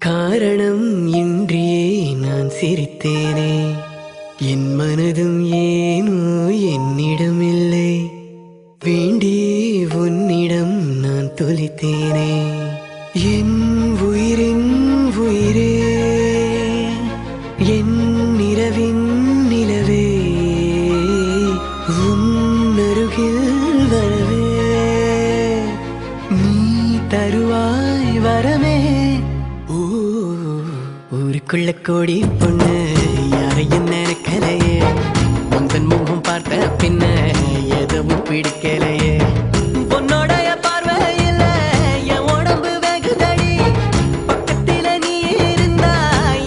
காரணம் இன்றியே நான் சிரித்தேனே, என் மனதும் ஏனோ என்னிடமில்லை, வேண்டியே உன்னிடம் நான் தொலைத்தேனே. என் உயிரின் உயிரே, என் நிலவின் நிலவே, உன்னருகில் வரவே நீ தருவாய் வரமே. ஊருக்குள்ள கோடி பொண்ணு யாரையும் நினைக்கலையே, உந்தன் முகம் பார்த்த பின்ன எதுவும் பிடிக்கலையே. பொன்னோடைய பார்வையில் என் உடம்பு வெகுதடி, பக்கத்தில நீ இருந்தா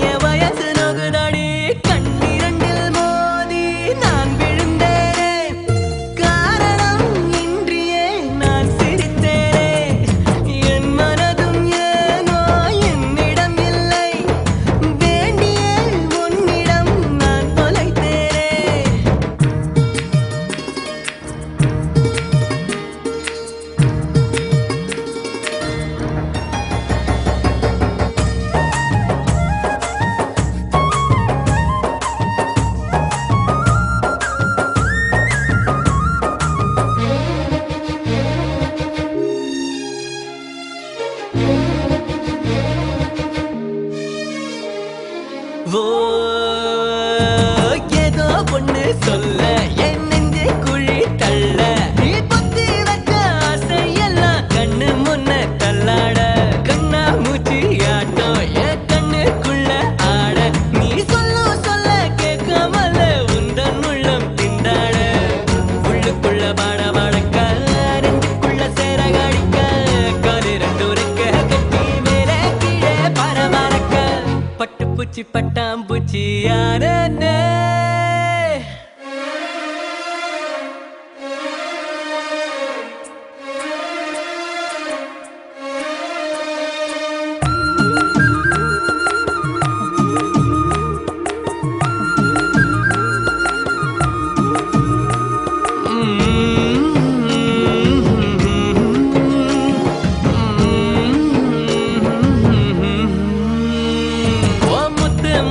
என் வயசு நோகுதடி. கண்ணிரண்டில் மோதி நான் விழுந்தேனே, காரணம் இன்றியே நான் சிரித்தேனே. என் மனதும் ஏனோ என்னிடம் இல்லை, வேண்டியே உன்னிடம் நான் தொலைத்தேனே. ஓ ஏதோ பொண்ணு சொல்ல என் நெஞ்சை குழி தள்ள, நீ பொத்தி வச்ச ஆசையெல்லாம் கண்ணு முன்ன தள்ளாட. கண்ணா மூச்சி ஆட்டம் என் கண்ணுக்குள்ள ஆட, நீ சொல்ல கேட்காமல உந்தன் உள்ளம் திண்டாட. உள்ளுக்குள்ள பாட பாடக்க நெஞ்சுக்குள்ள சேர காடிக்க, காலிரண்டு உரைக்க கட்டி மேலே கீழே பரமரக்க, பட்டுப்பூச்சி பட்டாம்பூச்சி யாரே.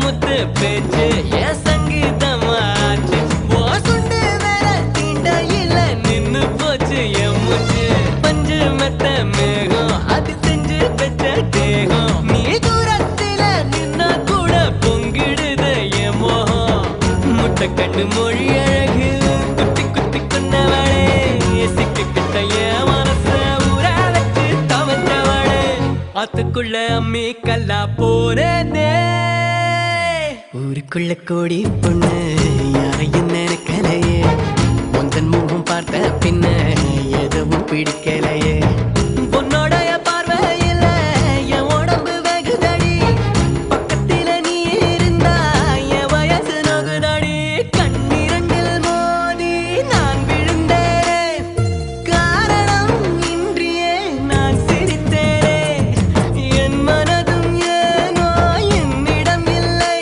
முத்து பேச்சு என் சங்கீதமாச்சு, ஓ சுண்டு வேற தீண்டையில நின்னு போச்சு என் மூச்சு. பஞ்சு மெத்த மேகம் அது செஞ்சு பெற்ற தேகம், நீ தூரத்தில நின்னா கூட பொங்கிடுது என் மோகம். முட்டை கண்ணு மொழி அழகு குத்தி குத்தி கொண்டவளே, சிக்கிக்கிட்ட என் மனச ஊற வச்சு தவற்றவளே. ஆத்துக்குள்ள அம்மி கல்லா போறேனே. ஊருக்குள்ள கோடி பொண்ணு யாரையும் நினைக்கலையே, உந்தன் முகம் பார்த்த பின்ன எதுவும் பிடிக்கலையே. பொன்னோடைய பார்வையில் என் உடம்பு வெகுதடி, பக்கத்தில நீ இருந்தா என் வயசு நோகுதடி. கண்ணிரண்டில் மோதி நான் விழுந்தேனே, காரணம் இன்றியே நான் சிரித்தேனே. என் மனதும் ஏனோ என்னிடம் இல்லை,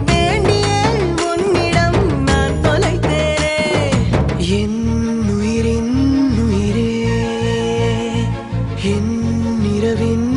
வேண்டியே உன்னிடம் நான் தொலைத்தேனே. என் உயிரின் உயிரே, என் நிலவின்